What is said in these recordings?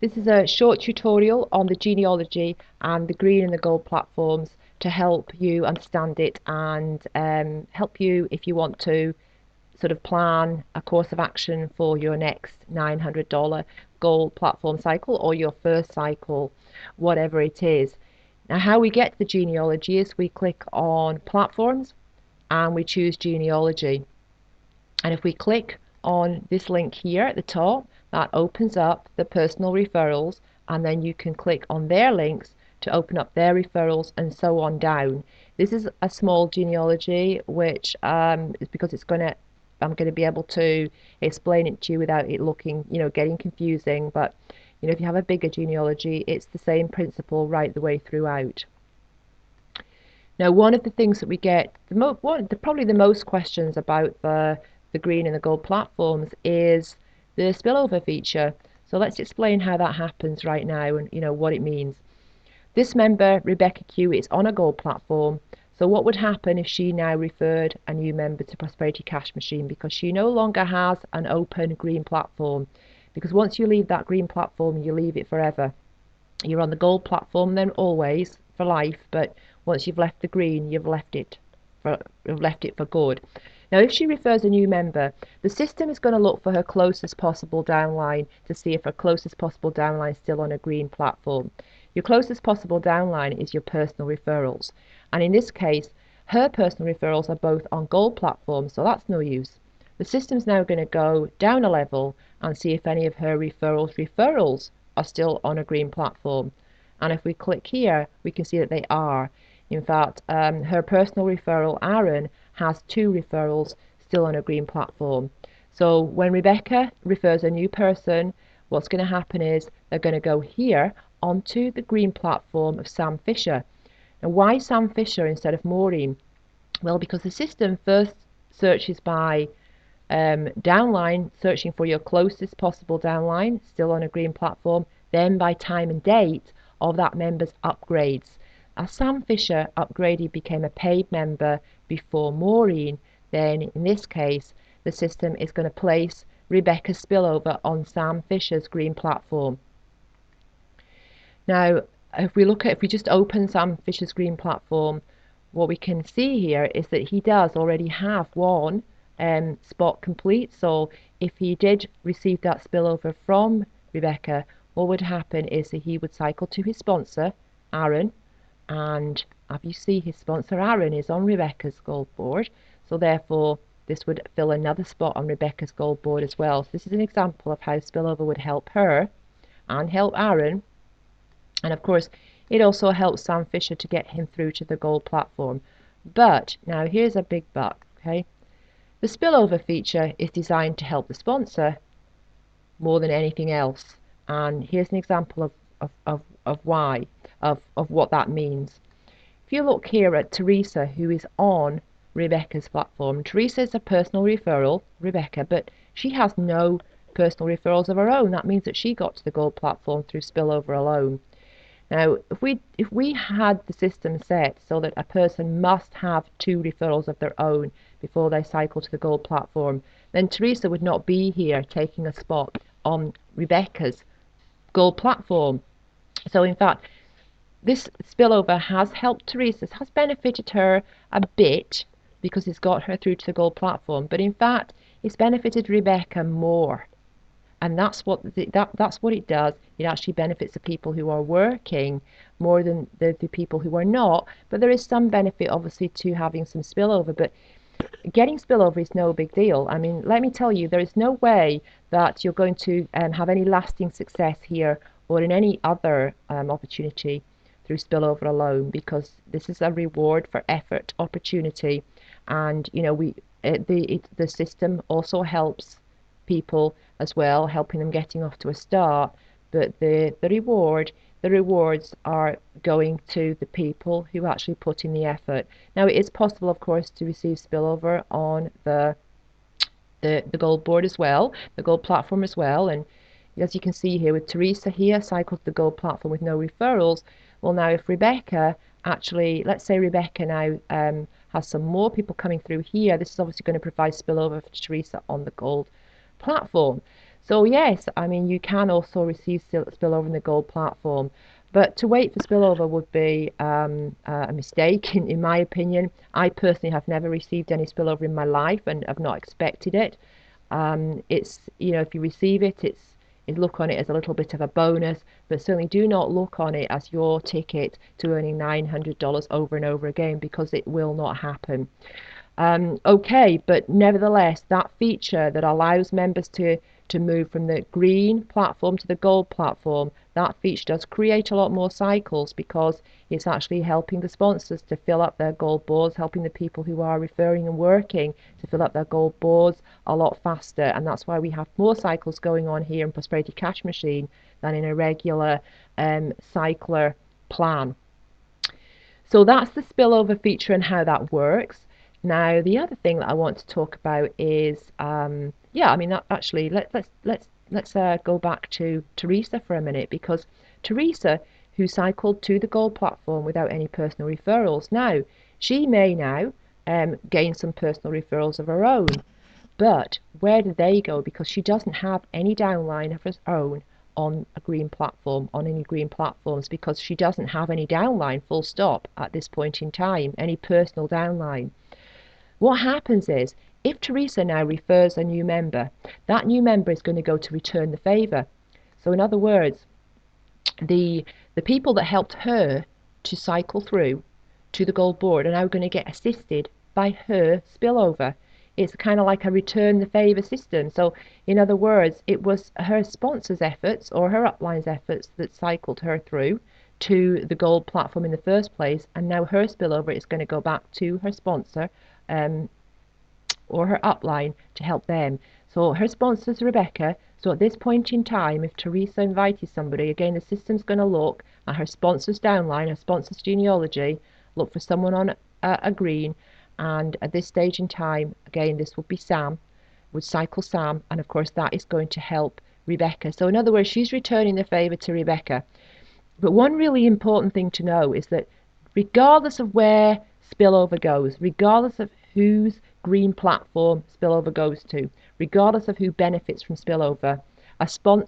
This is a short tutorial on the genealogy and the green and the gold platforms to help you understand it and help you if you want to sort of plan a course of action for your next $900 gold platform cycle or your first cycle, whatever it is. Now, how we get to the genealogy is we click on platforms and we choose genealogy. And if we click on this link here at the top, that opens up the personal referrals, and then you can click on their links to open up their referrals and so on down. This is a small genealogy, which is because I'm going to be able to explain it to you without it looking, getting confusing. But, if you have a bigger genealogy, it's the same principle right the way throughout. Now, one of the things that we get, probably the most questions about the green and the gold platforms is the spillover feature. So let's explain how that happens right now and what it means. This member, Rebecca Q, is on a gold platform. So what would happen if she now referred a new member to Prosperity Cash Machine, because she no longer has an open green platform? Because once you leave that green platform, you leave it forever. You're on the gold platform then always for life, but once you've left the green, you've left it for good. Now, if she refers a new member, the system is going to look for her closest possible downline to see if her closest possible downline is still on a green platform. Your closest possible downline is your personal referrals. And in this case, her personal referrals are both on gold platforms, so that's no use. The system's now going to go down a level and see if any of her referrals are still on a green platform. And if we click here, we can see that they are. In fact, her personal referral, Aaron, has 2 referrals still on a green platform. So when Rebecca refers a new person, what's going to happen is they're going to go here onto the green platform of Sam Fisher. And why Sam Fisher instead of Maureen? Well, because the system first searches by downline, searching for your closest possible downline, still on a green platform, then by time and date of that member's upgrades. As Sam Fisher upgraded, became a paid member before Maureen, then in this case, the system is going to place Rebecca's spillover on Sam Fisher's green platform. Now, if we just open Sam Fisher's green platform, what we can see here is that he does already have one spot complete. So if he did receive that spillover from Rebecca, what would happen is that he would cycle to his sponsor, Aaron, and as you see, his sponsor Aaron is on Rebecca's gold board, so therefore this would fill another spot on Rebecca's gold board as well. So this is an example of how spillover would help her and help Aaron, and of course it also helps Sam Fisher to get him through to the gold platform. But now here's a big but, okay? The spillover feature is designed to help the sponsor more than anything else, and here's an example of why, of what that means. If you look here at Teresa, who is on Rebecca's platform, Teresa is a personal referral, Rebecca, but she has no personal referrals of her own. That means that she got to the gold platform through spillover alone. Now, if we had the system set so that a person must have 2 referrals of their own before they cycle to the gold platform, then Teresa would not be here taking a spot on Rebecca's gold platform. So in fact, this spillover has helped Teresa, has benefited her a bit because it's got her through to the gold platform, but in fact it's benefited Rebecca more. And that's what it does. It actually benefits the people who are working more than the people who are not. But there is some benefit, obviously, to having some spillover. But getting spillover is no big deal. I mean, let me tell you, there is no way that you're going to have any lasting success here or in any other opportunity through spillover alone, because this is a reward for effort, opportunity, and the system also helps people as well, helping them getting off to a start. But the rewards are going to the people who actually put in the effort. Now, it is possible, of course, to receive spillover on the gold board as well, the gold platform as well. And as you can see here with Teresa here, cycled to the gold platform with no referrals. Well, now if Rebecca actually, let's say Rebecca now has some more people coming through here, this is obviously going to provide spillover for Teresa on the gold platform. So yes, I mean you can also receive spillover in the gold platform, but to wait for spillover would be a mistake in my opinion. I personally have never received any spillover in my life and have not expected it. It's, you know, if you receive it, you look on it as a little bit of a bonus, but certainly do not look on it as your ticket to earning $900 over and over again, because it will not happen. Okay, but nevertheless, that feature that allows members to move from the green platform to the gold platform, that feature does create a lot more cycles, because it's actually helping the sponsors to fill up their gold boards, helping the people who are referring and working to fill up their gold boards a lot faster. And that's why we have more cycles going on here in Prosperity Cash Machine than in a regular cycler plan. So that's the spillover feature and how that works. Now, the other thing that I want to talk about is, yeah, I mean, that actually, let's go back to Teresa for a minute, because Teresa, who cycled to the gold platform without any personal referrals, now she may now gain some personal referrals of her own. But where do they go? Because she doesn't have any downline of her own on a green platform, on any green platforms, because she doesn't have any downline, full stop, at this point in time, any personal downline. What happens is, if Teresa now refers a new member, that new member is going to go to return the favour. So in other words, the people that helped her to cycle through to the gold board are now going to get assisted by her spillover. It's kind of like a return the favour system. So in other words, it was her sponsor's efforts or her upline's efforts that cycled her through to the gold platform in the first place, and now her spillover is going to go back to her sponsor um, or her upline to help them. So her sponsor is Rebecca. So at this point in time, if Teresa invited somebody, again, the system's going to look at her sponsor's downline, her sponsor's genealogy, look for someone on a green, and at this stage in time, again, this would be Sam, would cycle Sam, and of course that is going to help Rebecca. So in other words, she's returning the favour to Rebecca. But one really important thing to know is that regardless of where spillover goes, regardless of whose green platform spillover goes to, regardless of who benefits from spillover,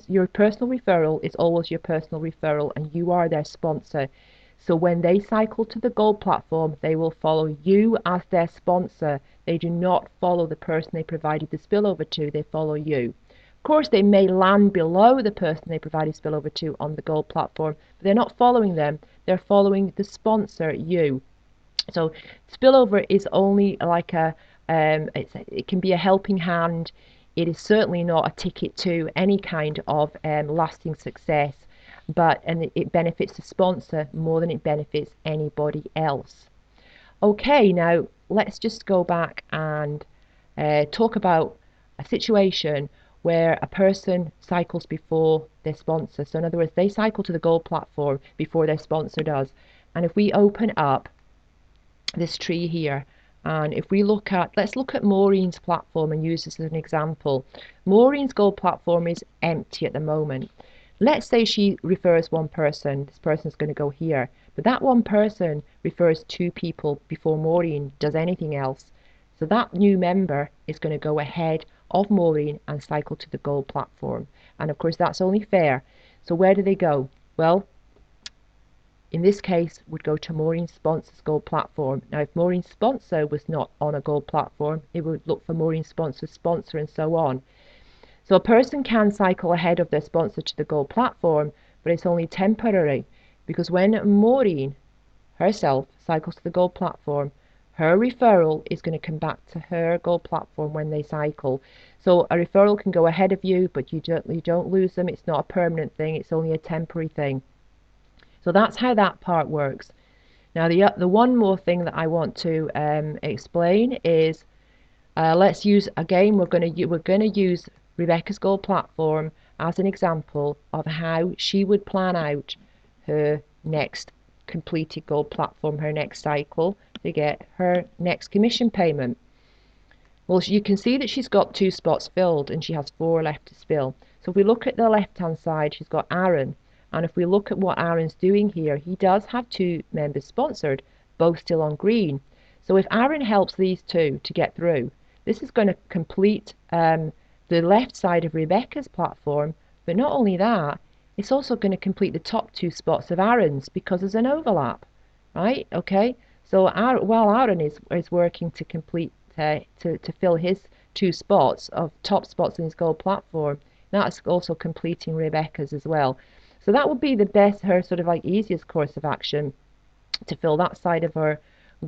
your personal referral is always your personal referral, and you are their sponsor. So when they cycle to the gold platform, they will follow you as their sponsor. They do not follow the person they provided the spillover to, they follow you. Of course, they may land below the person they provided spillover to on the gold platform, but they're not following them. They're following the sponsor, you. So spillover is only like it can be a helping hand. It is certainly not a ticket to any kind of lasting success, and it benefits the sponsor more than it benefits anybody else. Okay, now let's just go back and talk about a situation where a person cycles before their sponsor. So in other words, they cycle to the gold platform before their sponsor does. And if we open up this tree here, and if we let's look at Maureen's platform and use this as an example. Maureen's gold platform is empty at the moment. Let's say she refers one person. This person is going to go here, but that one person refers two people before Maureen does anything else. So that new member is going to go ahead of Maureen and cycle to the gold platform. And of course, that's only fair. So where do they go? Well, in this case, would go to Maureen's sponsor's gold platform. Now, if Maureen's sponsor was not on a gold platform, it would look for Maureen's sponsor's sponsor and so on. So a person can cycle ahead of their sponsor to the gold platform, but it's only temporary, because when Maureen herself cycles to the gold platform, her referral is going to come back to her gold platform when they cycle. So a referral can go ahead of you, but you don't lose them. It's not a permanent thing. It's only a temporary thing. So that's how that part works. Now the one more thing that I want to explain is let's use again. We're going to use Rebecca's gold platform as an example of how she would plan out her next completed gold platform, her next cycle, to get her next commission payment. Well, you can see that she's got 2 spots filled and she has 4 left to fill. So if we look at the left hand side, she's got Aaron, and if we look at what Aaron's doing here, he does have 2 members sponsored, both still on green. So if Aaron helps these 2 to get through, this is going to complete the the left side of Rebecca's platform, but not only that, it's also going to complete the top two spots of Aaron's because there's an overlap, right? Okay, so while Aaron is working to complete to fill his two spots of top spots in his gold platform, that's also completing Rebecca's as well. So that would be the best, her sort of like easiest course of action to fill that side of her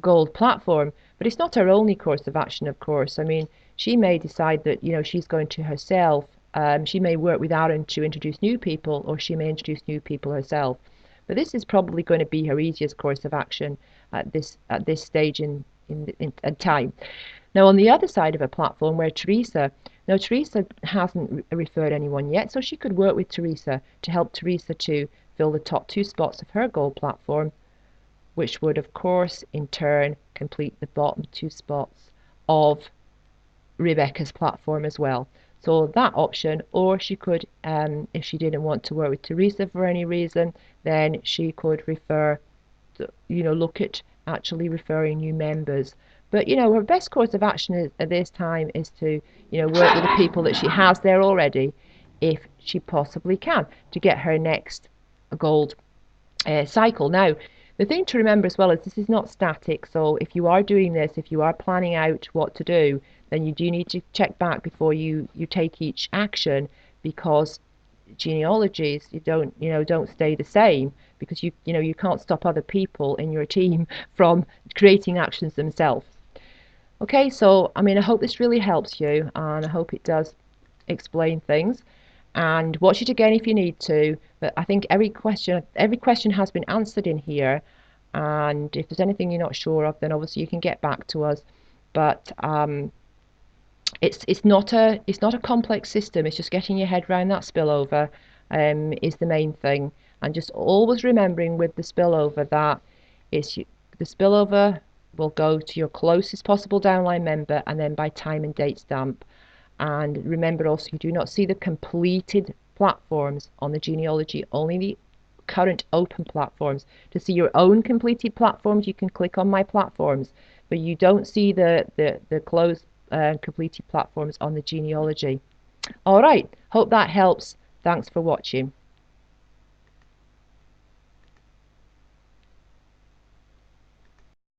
gold platform. But it's not her only course of action, of course. I mean, she may decide that, you know, she's going to herself. She may work with Aaron to introduce new people, or she may introduce new people herself. But this is probably going to be her easiest course of action at this stage in time. Now, on the other side of her platform, where Teresa hasn't referred anyone yet, so she could work with Teresa to help Teresa to fill the top two spots of her gold platform, which would, of course, in turn complete the bottom two spots of Rebecca's platform as well. So that option, or she could, if she didn't want to work with Teresa for any reason, then she could refer, look at actually referring new members. But, her best course of action at this time is to, work with the people that she has there already, if she possibly can, to get her next gold cycle. Now, the thing to remember as well is this is not static. So if you are doing this, if you are planning out what to do, then you do need to check back before you take each action, because genealogies don't stay the same, because you can't stop other people in your team from creating actions themselves. Okay, so I mean, I hope this really helps you, and I hope it does explain things. And watch it again if you need to. But I think every question has been answered in here. And if there's anything you're not sure of, then obviously you can get back to us. But it's not a complex system. It's just getting your head around that spillover is the main thing. And just always remembering with the spillover that the spillover will go to your closest possible downline member, and then by time and date stamp. And remember also, you do not see the completed platforms on the genealogy, only the current open platforms. To see your own completed platforms, you can click on My Platforms, but you don't see the closed completed platforms on the genealogy. All right, hope that helps. Thanks for watching.